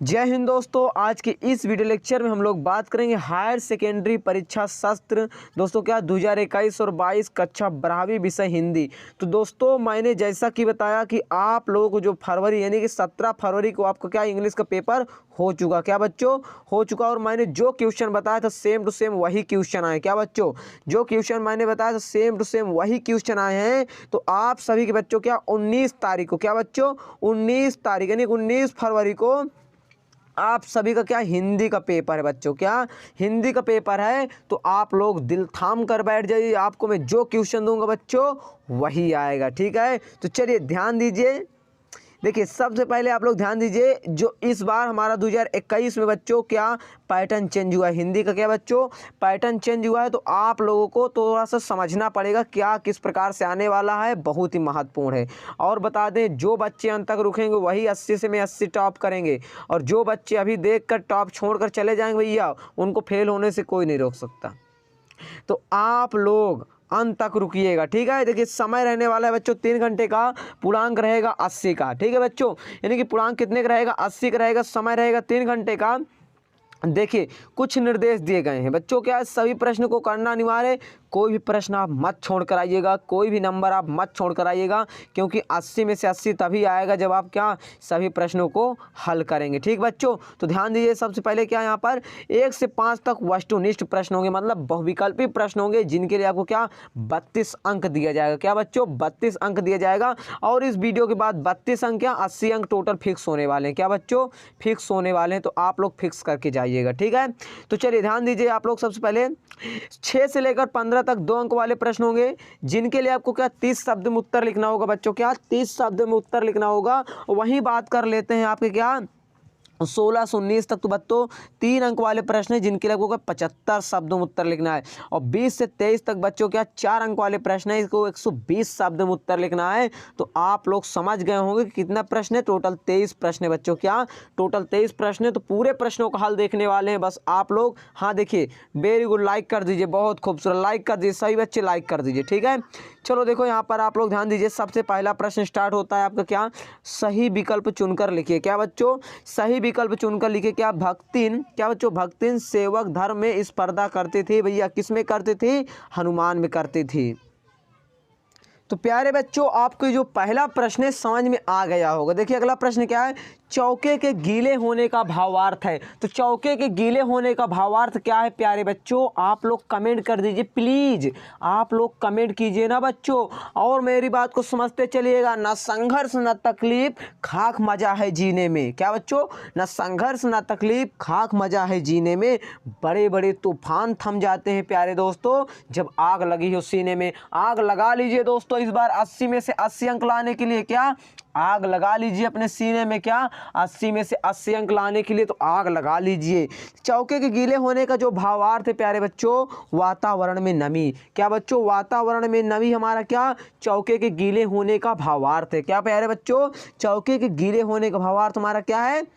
जय हिंद दोस्तों। आज के इस वीडियो लेक्चर में हम लोग बात करेंगे हायर सेकेंडरी परीक्षा शास्त्र दोस्तों क्या 2021 और 22 कक्षा 12वीं विषय हिंदी। तो दोस्तों मैंने जैसा कि बताया कि आप लोगों को जो फरवरी यानी कि 17 फरवरी को आपको क्या इंग्लिश का पेपर हो चुका, क्या बच्चों हो चुका। और मैंने जो क्वेश्चन बताया था सेम टू सेम वही क्वेश्चन आए, क्या बच्चों जो क्वेश्चन मैंने बताया था सेम टू सेम वही क्वेश्चन आए हैं। तो आप सभी के बच्चों क्या 19 तारीख को, क्या बच्चों 19 तारीख यानी 19 फरवरी को आप सभी का क्या हिंदी का पेपर है बच्चों, क्या हिंदी का पेपर है। तो आप लोग दिल थाम कर बैठ जाइए, आपको मैं जो क्वेश्चन दूंगा बच्चों वही आएगा, ठीक है। तो चलिए ध्यान दीजिए। देखिए सबसे पहले आप लोग ध्यान दीजिए, जो इस बार हमारा 2021 में बच्चों क्या पैटर्न चेंज हुआ है हिंदी का, क्या बच्चों पैटर्न चेंज हुआ है। तो आप लोगों को थोड़ा सा समझना पड़ेगा क्या किस प्रकार से आने वाला है, बहुत ही महत्वपूर्ण है। और बता दें जो बच्चे अंत तक रुकेंगे वही 80 से में 80 टॉप करेंगे, और जो बच्चे अभी देख कर टॉप छोड़कर चले जाएंगे भैया उनको फेल होने से कोई नहीं रोक सकता। तो आप लोग अंत तक रुकिएगा, ठीक है। देखिए समय रहने वाला है बच्चों 3 घंटे का, पूर्णांक रहेगा 80 का, ठीक है बच्चों। यानी कि पूर्णांक कितने का रहेगा 80 का रहेगा, समय रहेगा 3 घंटे का। देखिए कुछ निर्देश दिए गए हैं बच्चों, क्या सभी प्रश्न को करना अनिवार्य है। कोई भी प्रश्न आप मत छोड़ कर आइएगा, कोई भी नंबर आप मत छोड़ कर आइएगा, क्योंकि 80 में से 80 तभी आएगा जब आप क्या सभी प्रश्नों को हल करेंगे, ठीक बच्चों। तो ध्यान दीजिए सबसे पहले क्या यहाँ पर 1 से 5 तक वस्तुनिष्ठ प्रश्न होंगे, मतलब बहुविकल्पी प्रश्न होंगे जिनके लिए आपको क्या 32 अंक दिया जाएगा, क्या बच्चों 32 अंक दिया जाएगा। और इस वीडियो के बाद 32 अंक क्या 80 अंक टोटल फिक्स होने वाले हैं, क्या बच्चों फिक्स होने वाले हैं। तो आप लोग फिक्स करके जाइएगा, ठीक है। तो चलिए ध्यान दीजिए आप लोग सबसे पहले 6 से लेकर 15 तक 2 अंक वाले प्रश्न होंगे, जिनके लिए आपको क्या 30 शब्द में उत्तर लिखना होगा बच्चों, क्या 30 शब्द में उत्तर लिखना होगा। वहीं बात कर लेते हैं आपके क्या 16 से 19 तक तो बच्चों 3 अंक वाले प्रश्न है, जिनके लिए आपको 75 शब्दों में उत्तर लिखना है। और 20 से 23 तक बच्चों क्या 4 अंक वाले प्रश्न है, इसको 120 शब्द में उत्तर लिखना है। तो आप लोग समझ गए होंगे कि कितना प्रश्न है, टोटल 23 प्रश्न है बच्चों, क्या टोटल 23 प्रश्न है। तो पूरे प्रश्नों का हल देखने वाले हैं बस आप लोग। हाँ देखिए वेरी गुड, लाइक कर दीजिए, बहुत खूबसूरत लाइक कर दीजिए, सही बच्चे लाइक कर दीजिए, ठीक है। चलो देखो यहाँ पर आप लोग ध्यान दीजिए, सबसे पहला प्रश्न स्टार्ट होता है आपका क्या सही विकल्प चुनकर लिखिए, क्या बच्चों सही विकल्प चुनकर लिखिए। क्या भक्तिन, क्या बच्चों भक्तिन सेवक धर्म में स्पर्धा करती थी भैया, किस में करती थी हनुमान में करती थी। तो प्यारे बच्चों आपको जो पहला प्रश्न है समझ में आ गया होगा। देखिए अगला प्रश्न क्या है, चौके के गीले होने का भावार्थ है। तो चौके के गीले होने का भावार्थ क्या है प्यारे बच्चों, आप लोग कमेंट कर दीजिए प्लीज, आप लोग कमेंट कीजिए ना बच्चों। और मेरी बात को समझते चलिएगा, ना संघर्ष ना तकलीफ खाक मजा है जीने में, क्या बच्चों ना संघर्ष ना तकलीफ खाक मजा है जीने में। बड़े बड़े तूफान थम जाते हैं प्यारे दोस्तों जब आग लगी हो सीने में। आग लगा लीजिए दोस्तों इस बार 80 में से 80 अंक लाने के लिए, क्या आग लगा लीजिए अपने सीने में, क्या 80 में से 80 अंक लाने के लिए तो आग लगा लीजिए। चौके के गीले होने का जो भावार्थ है प्यारे बच्चों वातावरण में नमी, क्या बच्चों वातावरण में नमी हमारा क्या चौके के गीले होने का भावार्थ है। क्या प्यारे बच्चों चौके के गीले होने का भावार्थ हमारा क्या है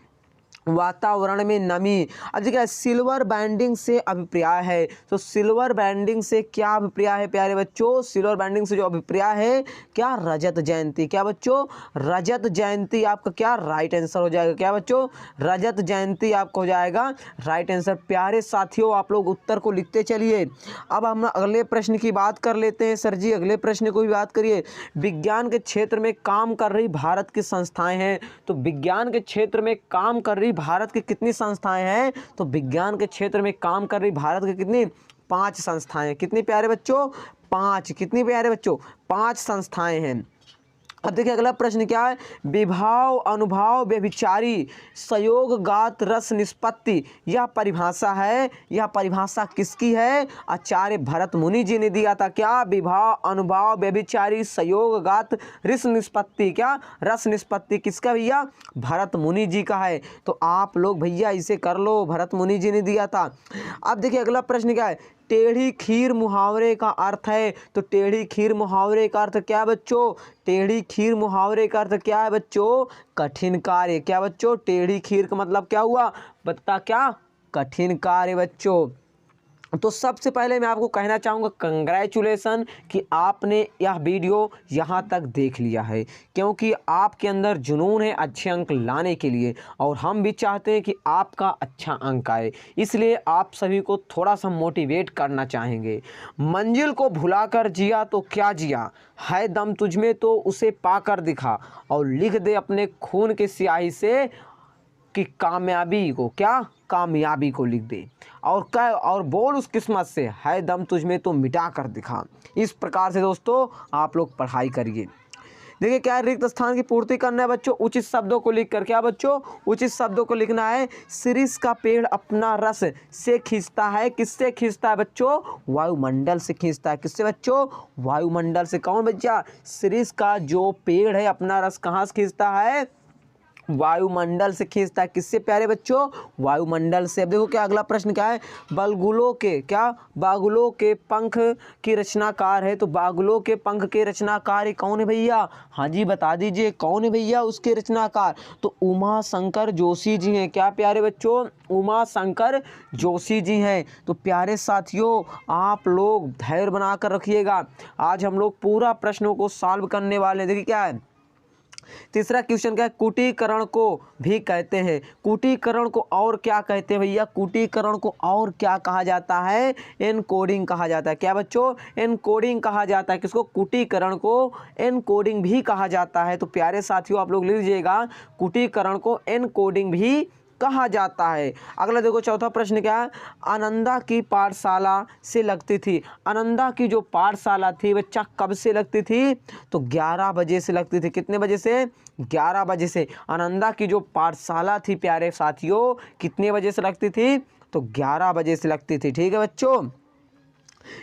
वातावरण में नमी। अब देखिए सिल्वर बैंडिंग से अभिप्राय है, तो सिल्वर बैंडिंग से क्या अभिप्राय है प्यारे बच्चों, सिल्वर बैंडिंग से जो अभिप्राय है क्या रजत जयंती, क्या बच्चों रजत जयंती आपका क्या राइट आंसर हो जाएगा, क्या बच्चों रजत जयंती आपको हो जाएगा राइट आंसर। प्यारे साथियों आप लोग उत्तर को लिखते चलिए। अब हम अगले प्रश्न की बात कर लेते हैं। सर जी अगले प्रश्न को भी बात करिए। विज्ञान के क्षेत्र में काम कर रही भारत की संस्थाएं हैं। तो विज्ञान के क्षेत्र में काम कर रही भारत की कितनी संस्थाएं हैं, तो विज्ञान के क्षेत्र में काम कर रही भारत की कितनी 5 संस्थाएं, कितनी प्यारे बच्चों 5, कितनी प्यारे बच्चों 5 संस्थाएं हैं। अब देखिए अगला प्रश्न क्या है, विभाव अनुभाव व्यभिचारी संयोगघात रस निष्पत्ति, यह परिभाषा है, यह परिभाषा किसकी है आचार्य भरत मुनि जी ने दिया था। क्या विभाव अनुभाव व्यभिचारी संयोगघात रस निष्पत्ति, क्या रस निष्पत्ति किसका भैया भरत मुनि जी का है। तो आप लोग भैया इसे कर लो, भरत मुनि जी ने दिया था। अब देखिए अगला प्रश्न क्या है, टेढ़ी खीर मुहावरे का अर्थ है। तो टेढ़ी खीर मुहावरे का अर्थ क्या बच्चों, टेढ़ी खीर मुहावरे का अर्थ क्या है बच्चों कठिन कार्य, क्या बच्चों टेढ़ी खीर का मतलब क्या हुआ बता क्या कठिन कार्य बच्चों। तो सबसे पहले मैं आपको कहना चाहूँगा कंग्रेचुलेसन कि आपने यह वीडियो यहाँ तक देख लिया है, क्योंकि आपके अंदर जुनून है अच्छे अंक लाने के लिए और हम भी चाहते हैं कि आपका अच्छा अंक आए, इसलिए आप सभी को थोड़ा सा मोटिवेट करना चाहेंगे। मंजिल को भुलाकर जिया तो क्या जिया, है दम तुझमें तो उसे पाकर दिखा, और लिख दे अपने खून की स्याही से कि कामयाबी को लिख दे, और बोल उस किस्मत से, है दम तुझमें तो मिटा कर दिखा। इस प्रकार से दोस्तों आप लोग पढ़ाई करिए। देखिए क्या है, रिक्त स्थान की पूर्ति करना है बच्चों, उचित शब्दों को लिख कर। क्या बच्चों, उचित शब्दों को लिखना है। शिरीष का पेड़ अपना रस से खींचता है, किससे खींचता है बच्चों, वायुमंडल से खींचता है। किससे बच्चों, वायुमंडल से। कौन बच्चा, शिरीष का जो पेड़ है अपना रस कहाँ से खींचता है, वायुमंडल से खींचता है। किससे प्यारे बच्चों, वायुमंडल से। अब देखो क्या अगला प्रश्न क्या है, बागुलों के पंख की रचनाकार है, तो बागुलों के पंख के रचनाकार कौन है भैया, हाँ जी बता दीजिए कौन है भैया उसके रचनाकार, तो उमा शंकर जोशी जी हैं। क्या प्यारे बच्चों, उमा शंकर जोशी जी हैं। तो प्यारे साथियों आप लोग धैर्य बनाकर रखिएगा, आज हम लोग पूरा प्रश्नों को सॉल्व करने वाले हैं। देखिए क्या है, तीसरा क्वेश्चन क्या है, कुटीकरण को भी कहते हैं। कुटीकरण को और क्या कहते हैं भैया, कुटीकरण को और क्या कहा जाता है, एनकोडिंग कहा जाता है। क्या बच्चों, एनकोडिंग कहा जाता है। किसको, कुटीकरण को एनकोडिंग भी कहा जाता है। तो प्यारे साथियों आप लोग लिख लीजिएगा, कुटीकरण को एनकोडिंग भी कहा जाता है। अगला देखो चौथा प्रश्न क्या है, आनंदा की पाठशाला से लगती थी। आनंदा की जो पाठशाला थी बच्चा कब से लगती थी, तो 11 बजे से लगती थी। कितने बजे से, 11 बजे से। आनंदा की जो पाठशाला थी प्यारे साथियों कितने बजे से लगती थी, तो 11 बजे से लगती थी। ठीक है बच्चों,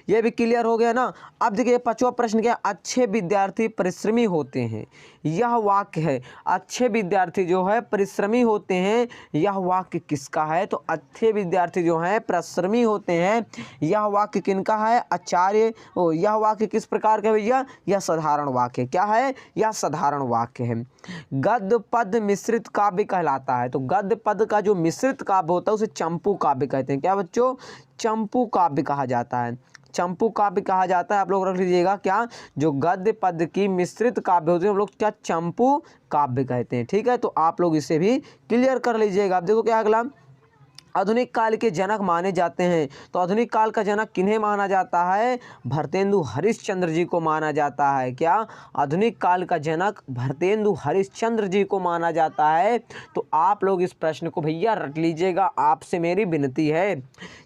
ये भी क्लियर हो गया ना। अब देखिए पांचवा प्रश्न क्या, अच्छे विद्यार्थी परिश्रमी होते हैं। यह वाक्य है, अच्छे विद्यार्थी जो है परिश्रमी होते हैं, यह वाक्य किसका है, तो अच्छे विद्यार्थी जो हैं परिश्रमी होते हैं, यह वाक्य किनका है, आचार्य। यह वाक्य किस प्रकार का भैया, यह साधारण वाक्य। क्या है, यह साधारण वाक्य है। गद्य पद मिश्रित काव्य कहलाता है। तो गद्य पद का जो मिश्रित काव्य होता है उसे चंपू काव्य कहते हैं। क्या बच्चों, चंपू काव्य कहा जाता है, चंपू काव्य कहा जाता है। आप लोग रख लीजिएगा क्या, जो गद्य पद की मिश्रित काव्य होते हैं हम लोग क्या चंपू काव्य कहते हैं। ठीक है, तो आप लोग इसे भी क्लियर कर लीजिएगा। आप देखो क्या अगला, आधुनिक काल के जनक माने जाते हैं। तो आधुनिक काल का जनक किन्हें माना जाता है, भरतेंदु हरिश्चंद्र जी को माना जाता है। क्या, आधुनिक काल का जनक भरतेंदु हरिश्चंद्र जी को माना जाता है। तो आप लोग इस प्रश्न को भैया रट लीजिएगा, आपसे मेरी विनती है।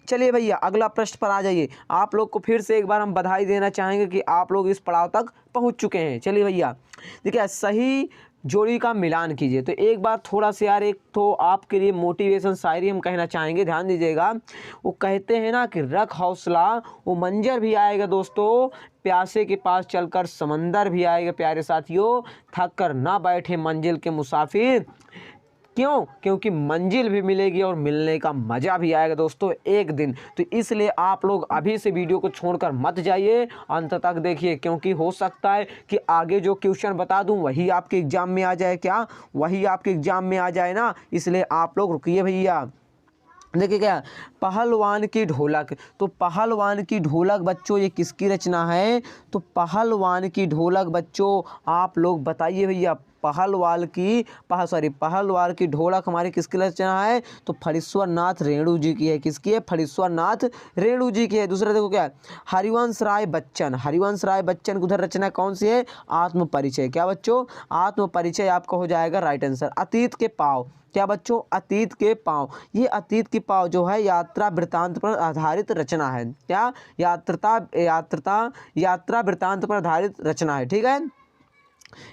चलिए भैया अगला प्रश्न पर आ जाइए। आप लोग को फिर से एक बार हम बधाई देना चाहेंगे कि आप लोग इस पड़ाव तक पहुँच चुके हैं। चलिए भैया देखिए, सही जोड़ी का मिलान कीजिए। तो एक बार थोड़ा सा यार, एक तो आपके लिए मोटिवेशन शायरी हम कहना चाहेंगे, ध्यान दीजिएगा। वो कहते हैं ना कि रख हौसला, वो मंजर भी आएगा दोस्तों, प्यासे के पास चलकर समंदर भी आएगा। प्यारे साथियों थक कर ना बैठे मंजिल के मुसाफिर, क्यों, क्योंकि मंजिल भी मिलेगी और मिलने का मज़ा भी आएगा दोस्तों एक दिन। तो इसलिए आप लोग अभी से वीडियो को छोड़कर मत जाइए, अंत तक देखिए, क्योंकि हो सकता है कि आगे जो क्वेश्चन बता दूं वही आपके एग्जाम में आ जाए। क्या, वही आपके एग्जाम में आ जाए ना, इसलिए आप लोग रुकिए भैया। देखिए क्या, पहलवान की ढोलक। तो पहलवान की ढोलक बच्चों ये किसकी रचना है, तो पहलवान की ढोलक बच्चों आप लोग बताइए भैया, पहलवान की ढोलक हमारी किसकी रचना है, तो फणीश्वर नाथ रेणु जी की है। किसकी है, फणीश्वर नाथ रेणु जी की है। दूसरा देखो क्या है, हरिवंश राय बच्चन की उधर रचना कौन सी है, आत्म परिचय। क्या बच्चों, आत्म परिचय आपका हो जाएगा राइट आंसर। अतीत के पाँव। क्या बच्चों, अतीत के पाँव। ये अतीत के पाँव जो है यात्रा वृत्तांत पर आधारित रचना है। क्या, यात्रा वृत्तांत पर आधारित रचना है। ठीक है,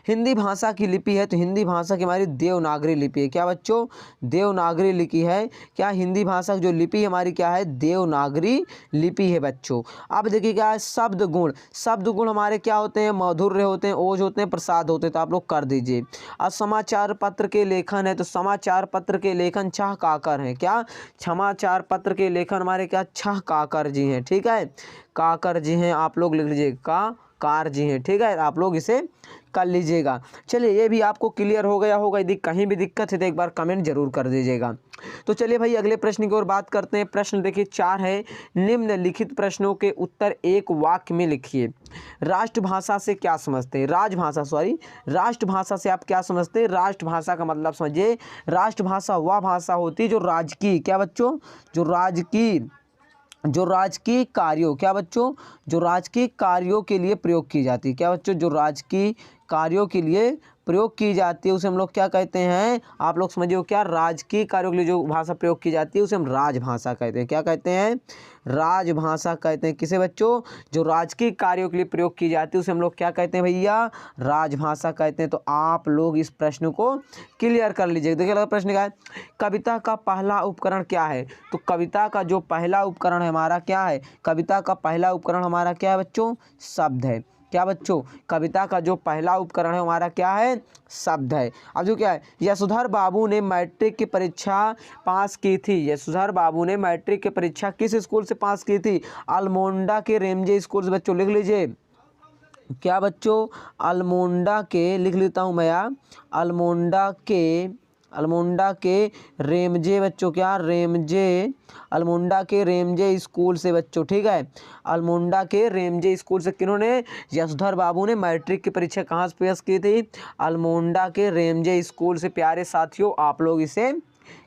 हिंदी भाषा की लिपि है। तो हिंदी भाषा की हमारी देवनागरी लिपि है। क्या बच्चों, देवनागरी लिपि है। क्या, हिंदी भाषा की जो लिपि हमारी क्या है, देवनागरी लिपि है बच्चों। अब देखिए क्या है, शब्द गुण। शब्द गुण हमारे क्या होते हैं, माधुर्य होते हैं, ओज होते हैं, प्रसाद होते हैं। तो आप लोग कर दीजिए। अब समाचार पत्र के लेखन है। तो समाचार पत्र के लेखन छह काकर हैं। क्या, समाचार पत्र के लेखन हमारे क्या, छह काकर जी हैं। ठीक है, काकर जी हैं, आप लोग लिख लीजिए कार्य हैं। ठीक है, आप लोग इसे कर लीजिएगा। चलिए, ये भी आपको क्लियर हो गया होगा। यदि कहीं भी दिक्कत है तो एक बार कमेंट जरूर कर दीजिएगा। तो चलिए भाई, अगले प्रश्न की ओर बात करते हैं। प्रश्न देखिए 4 है, निम्नलिखित प्रश्नों के उत्तर एक वाक्य में लिखिए। राष्ट्रभाषा से क्या समझते हैं? राष्ट्रभाषा से आप क्या समझते हैं? राष्ट्रभाषा का मतलब समझिए, राष्ट्रभाषा वह भाषा होती है जो राजकीय, क्या बच्चों, जो राजकीय कार्यों, क्या बच्चों, जो राजकीय कार्यों के लिए प्रयोग की जाती है। क्या बच्चों? जो राजकीय कार्यों के लिए प्रयोग की जाती है उसे हम लोग क्या कहते हैं? आप लोग समझिए, क्या राजकीय कार्यों के लिए जो भाषा प्रयोग की जाती है उसे हम राजभाषा कहते हैं। क्या कहते हैं? राजभाषा कहते हैं। किसे बच्चों? जो राजकीय कार्यों के लिए प्रयोग की जाती है उसे हम लोग क्या कहते हैं भैया? राजभाषा कहते हैं। तो आप लोग इस प्रश्न को क्लियर कर लीजिए। देखिए अगला प्रश्न क्या है, कविता का पहला उपकरण क्या है? तो कविता का जो पहला उपकरण है हमारा क्या है? कविता का पहला उपकरण हमारा क्या है बच्चों? शब्द है। क्या बच्चों? कविता का जो पहला उपकरण है हमारा क्या है? शब्द है। अब जो क्या है, यशोधर बाबू ने मैट्रिक की परीक्षा पास की थी। यशोधर बाबू ने मैट्रिक की परीक्षा किस स्कूल से पास की थी? अल्मोड़ा के रेमजे स्कूल से। बच्चों लिख लीजिए, क्या बच्चों? अल्मोड़ा के, लिख लेता हूँ मैं यार, अल्मोड़ा के रेमजे, बच्चों क्या? अल्मोड़ा के रेमजे स्कूल से बच्चों। ठीक है, अल्मोड़ा के रेमजे स्कूल से किन्होंने? यशोधर बाबू ने मैट्रिक की परीक्षा कहाँ से पास की थी? अल्मोड़ा के रेमजे स्कूल से। प्यारे साथियों, आप लोग इसे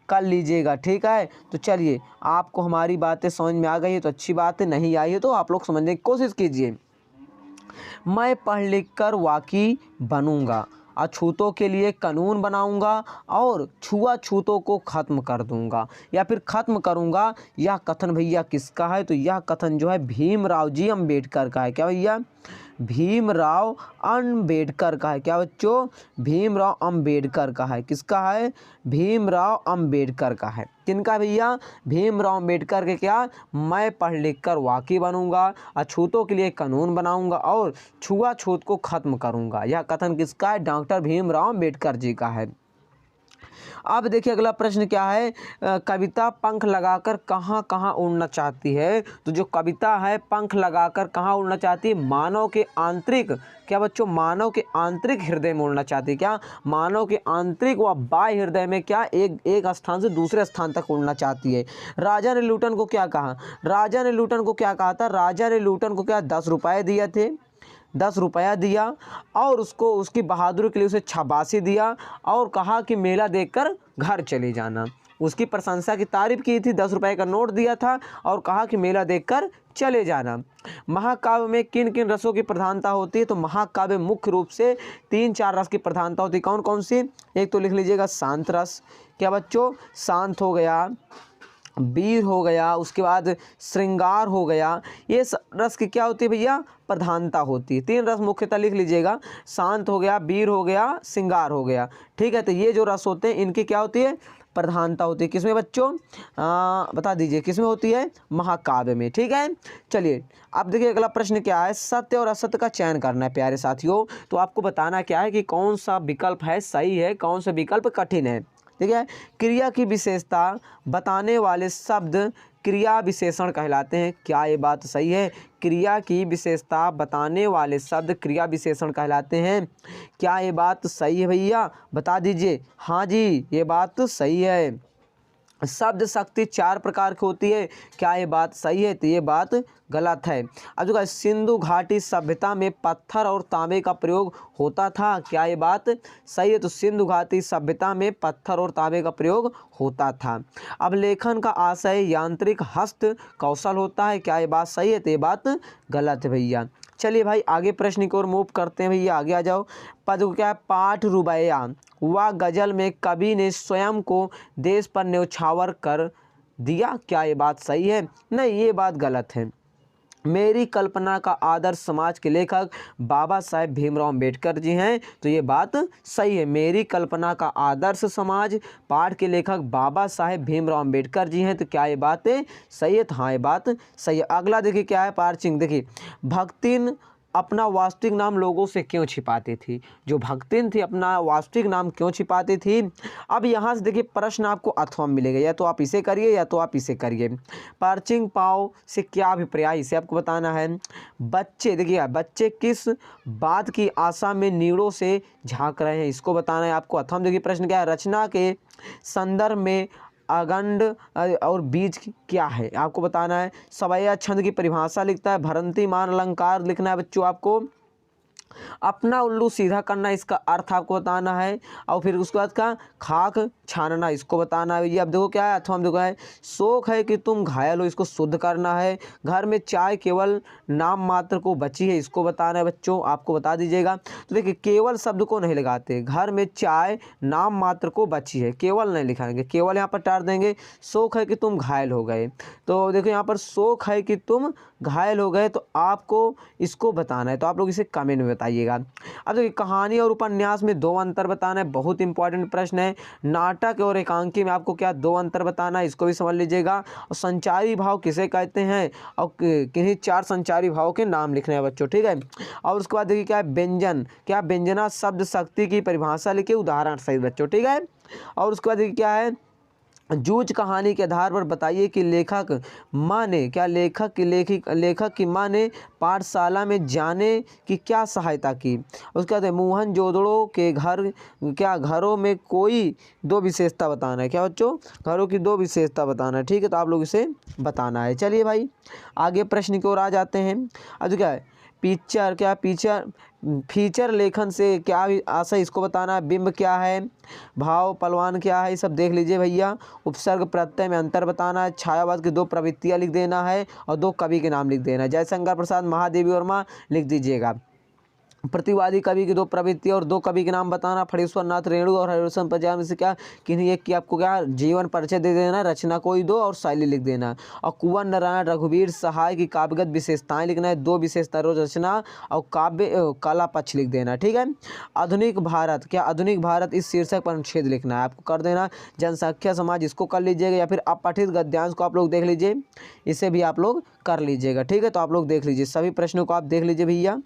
कर लीजिएगा। ठीक है, तो चलिए, आपको हमारी बातें समझ में आ गई है तो अच्छी बात है, नहीं आई है तो आप लोग समझने की कोशिश कीजिए। मैं पढ़ लिख कर वाकी बनूंगा, अछूतों के लिए कानून बनाऊंगा और छुआछूतों को खत्म कर दूंगा या फिर खत्म करूंगा। यह कथन भैया किसका है? तो यह कथन जो है भीमराव जी अम्बेडकर का है। क्या भैया? भीमराव अम्बेडकर का है। क्या बच्चों? भीमराव अम्बेडकर का है। किसका है? भीमराव अम्बेडकर का है। किनका भैया? भीमराव अम्बेडकर के। क्या? मैं पढ़ लिख कर वाकी बनूंगा, अछूतों के लिए कानून बनाऊंगा और छुआछूत को खत्म करूंगा। यह कथन किसका है? डॉक्टर भीमराव अम्बेडकर जी का है। अब देखिए अगला प्रश्न क्या है, कविता पंख लगाकर कहाँ कहाँ उड़ना चाहती है? तो जो कविता है पंख लगाकर कहाँ उड़ना चाहती है? मानव के आंतरिक, क्या बच्चों? मानव के आंतरिक हृदय में उड़ना चाहती है। क्या? मानव के आंतरिक व बाह्य हृदय में क्या एक स्थान से दूसरे स्थान तक उड़ना चाहती है। राजा ने लूटन को क्या कहा? राजा ने लूटन को क्या कहा था? राजा ने लूटन को क्या 10 रुपये दिए थे? 10 रुपया दिया और उसको उसकी बहादुरी के लिए उसे शाबाशी दिया और कहा कि मेला देखकर घर चले जाना। उसकी प्रशंसा की तारीफ की थी, 10 रुपये का नोट दिया था और कहा कि मेला देखकर चले जाना। महाकाव्य में किन किन रसों की प्रधानता होती है? तो महाकाव्य मुख्य रूप से 3-4 रस की प्रधानता होती है। कौन कौन सी? एक तो लिख लीजिएगा शांत रस। क्या बच्चों? शांत हो गया, वीर हो गया, उसके बाद श्रृंगार हो गया। ये रस की क्या होती है भैया? प्रधानता होती है। 3 रस मुख्यतः लिख लीजिएगा, शांत हो गया, वीर हो गया, श्रृंगार हो गया। ठीक है, तो ये जो रस होते हैं इनकी क्या होती है? प्रधानता होती है। किसमें बच्चों? बता दीजिए किसमें होती है? महाकाव्य में। ठीक है, चलिए अब देखिए अगला प्रश्न क्या है, सत्य और असत्य का चयन करना है प्यारे साथियों। तो आपको बताना क्या है कि कौन सा विकल्प है सही है, कौन सा विकल्प कठिन है। ठीक है, क्रिया की विशेषता बताने वाले शब्द क्रिया विशेषण कहलाते हैं। क्या ये बात सही है? क्रिया की विशेषता बताने वाले शब्द क्रिया विशेषण कहलाते हैं। क्या ये बात सही है भैया? बता दीजिए। हाँ जी, ये बात तो सही है। शब्द शक्ति 4 प्रकार की होती है। क्या ये बात सही है? तो ये बात गलत है। अब जो सिंधु घाटी सभ्यता में पत्थर और तांबे का प्रयोग होता था। क्या ये बात सही है? तो सिंधु घाटी सभ्यता में पत्थर और तांबे का प्रयोग होता था। अब लेखन का आशय यांत्रिक हस्त कौशल होता है। क्या ये बात सही है? तो ये बात गलत है भैया। चलिए भाई आगे प्रश्न की ओर मूव करते हैं भैया, आगे आ जाओ। पद क्या है? पाठ रुबाया व गजल में कवि ने स्वयं को देश पर न्यौछावर कर दिया। क्या ये बात सही है? नहीं, ये बात गलत है। मेरी कल्पना का आदर्श समाज के लेखक बाबा साहेब भीमराव अम्बेडकर जी हैं। तो ये बात सही है। मेरी कल्पना का आदर्श समाज पाठ के लेखक बाबा साहेब भीमराव अम्बेडकर जी हैं। तो क्या ये बात सही है? तो हाँ, ये बात सही है। अगला देखिए क्या है, पार्चिंग देखिए, भक्तिन अपना वास्तविक नाम लोगों से क्यों छिपाती थी? जो भक्तिन थी अपना वास्तविक नाम क्यों छिपाती थी? अब यहाँ से देखिए प्रश्न आपको अथवा मिलेगा, या तो आप इसे करिए या तो आप इसे करिए। पार्चिंग पाओ से क्या अभिप्राय, इसे आपको बताना है। बच्चे, देखिए बच्चे किस बात की आशा में नीड़ों से झांक रहे हैं, इसको बताना है आपको। अथवा देखिए प्रश्न क्या है, रचना के संदर्भ में अगंड और बीज क्या है, आपको बताना है। सवैया छंद की परिभाषा लिखता है। भ्रांति मान अलंकार लिखना है बच्चों आपको। अपना उल्लू सीधा करना, इसका अर्थ आपको बताना है। और फिर उसके बाद का खाक छानना, इसको बताना है। ये अब देखो क्या है, अथवा देखो है, शोक है कि तुम घायल हो, इसको शुद्ध करना है। घर में चाय केवल नाम मात्र को बची है, इसको बताना है बच्चों, आपको बता दीजिएगा। तो देखिए केवल शब्द को नहीं लगाते, घर में चाय नाम मात्र को बची है, केवल नहीं लिखाएंगे, केवल यहाँ पर टार देंगे। शोक है कि तुम घायल हो गए, तो देखो यहाँ पर शोक है कि तुम घायल हो गए, तो आपको इसको बताना है। तो आप लोग इसे कमेंट में बताइएगा। अब देखिए कहानी और उपन्यास में दो अंतर बताना है, बहुत इंपॉर्टेंट प्रश्न है। नाटक और एकांकी में आपको क्या दो अंतर बताना है, इसको भी समझ लीजिएगा। और संचारी भाव किसे कहते हैं, और किन्हीं चार संचारी भाव के नाम लिखने हैं बच्चों, ठीक है। और उसके बाद देखिए क्या है, व्यंजन, क्या व्यंजना शब्द शक्ति की परिभाषा लिखिए उदाहरण सहित बच्चों, ठीक है। और उसके बाद देखिए क्या है, जूझ कहानी के आधार पर बताइए कि लेखक माँ ने, क्या लेखक की माँ ने पाठशाला में जाने की क्या सहायता की। उसके बाद मोहनजोदड़ो के घर, क्या घरों में कोई दो विशेषता बताना है, क्या बच्चों, घरों की दो विशेषता बताना है, ठीक है। तो आप लोग इसे बताना है। चलिए भाई आगे प्रश्न की ओर आ जाते हैं। अब क्या है, पिक्चर, क्या फीचर लेखन से क्या आशय, इसको बताना है। बिंब क्या है, भाव पलवान क्या है, ये सब देख लीजिए भैया। उपसर्ग प्रत्यय में अंतर बताना है। छायावाद की दो प्रवृत्तियाँ लिख देना है और दो कवि के नाम लिख देना है। जयशंकर प्रसाद महादेवी वर्मा लिख दीजिएगा। प्रतिवादी कवि की दो प्रवृत्ति और दो कवि के नाम बताना। फणीश्वर नाथ रेणु और हरिवंश प्रजा में से क्या किन्हीं एक की आपको क्या जीवन परिचय दे देना, रचना कोई दो और शैली लिख देना। और कुंवर नारायण रघुवीर सहाय की काव्यगत विशेषताएं लिखना है, दो विशेषता रोज रचना और काव्य कला पक्ष लिख देना, ठीक है। आधुनिक भारत, क्या आधुनिक भारत इस शीर्षक पर अनुच्छेद लिखना है, आपको कर देना। जनसंख्या समाज, इसको कर लीजिएगा, या फिर अपठित गद्यांश को आप लोग देख लीजिए, इसे भी आप लोग कर लीजिएगा, ठीक है। तो आप लोग देख लीजिए, सभी प्रश्नों को आप देख लीजिए भैया।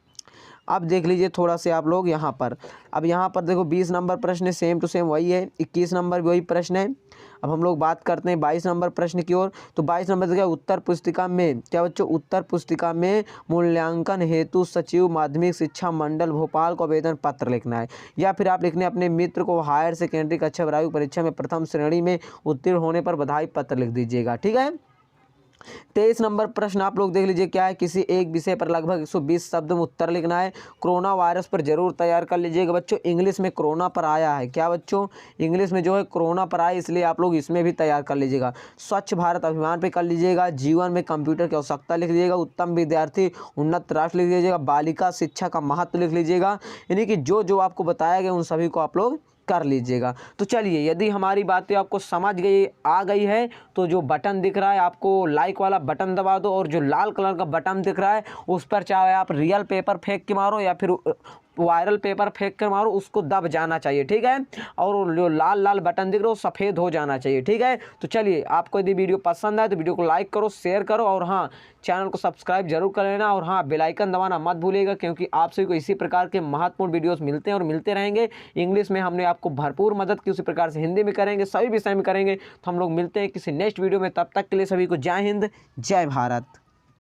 अब देख लीजिए थोड़ा से आप लोग यहाँ पर, अब यहाँ पर देखो 20 नंबर प्रश्न है, सेम टू सेम वही है। 21 नंबर वही प्रश्न है। अब हम लोग बात करते हैं 22 नंबर प्रश्न की ओर। तो 22 नंबर क्या, उत्तर पुस्तिका में, क्या बच्चों, उत्तर पुस्तिका में मूल्यांकन हेतु सचिव माध्यमिक शिक्षा मंडल भोपाल को आवेदन पत्र लिखना है, या फिर आप लिखने अपने मित्र को हायर सेकेंडरी कक्षा 12वीं परीक्षा में प्रथम श्रेणी में उत्तीर्ण होने पर बधाई पत्र लिख दीजिएगा, ठीक है। 23 नंबर प्रश्न आप लोग देख लीजिए, क्या है, किसी एक विषय पर लगभग 120 शब्द में उत्तर लिखना है। कोरोना वायरस पर जरूर तैयार कर लीजिएगा बच्चों, इंग्लिश में कोरोना पर आया है, क्या बच्चों, इंग्लिश में जो है कोरोना पर आया, इसलिए आप लोग इसमें भी तैयार कर लीजिएगा। स्वच्छ भारत अभियान पे कर लीजिएगा। जीवन में कंप्यूटर की आवश्यकता लिख लीजिएगा। उत्तम विद्यार्थी उन्नत राष्ट्र लिख लीजिएगा। बालिका शिक्षा का महत्व लिख लीजिएगा। यानी कि जो जो आपको बताया गया उन सभी को आप लोग कर लीजिएगा। तो चलिए, यदि हमारी बातें आपको समझ गई आ गई है तो जो बटन दिख रहा है आपको लाइक वाला बटन दबा दो, और जो लाल कलर का बटन दिख रहा है उस पर चाहे आप रियल पेपर फेंक के मारो या फिर वायरल पेपर फेंक कर मारो, उसको दब जाना चाहिए, ठीक है। और जो लाल लाल बटन दिख रहा है वो सफ़ेद हो जाना चाहिए, ठीक है। तो चलिए, आपको यदि वीडियो पसंद आए तो वीडियो को लाइक करो, शेयर करो, और हाँ, चैनल को सब्सक्राइब जरूर कर लेना, और हाँ, बेल आइकन दबाना मत भूलिएगा, क्योंकि आप सभी को इसी प्रकार के महत्वपूर्ण वीडियोस मिलते हैं और मिलते रहेंगे। इंग्लिश में हमने आपको भरपूर मदद की, उसी प्रकार से हिंदी में करेंगे, सभी विषय में करेंगे। तो हम लोग मिलते हैं किसी नेक्स्ट वीडियो में, तब तक के लिए सभी को जय हिंद, जय भारत।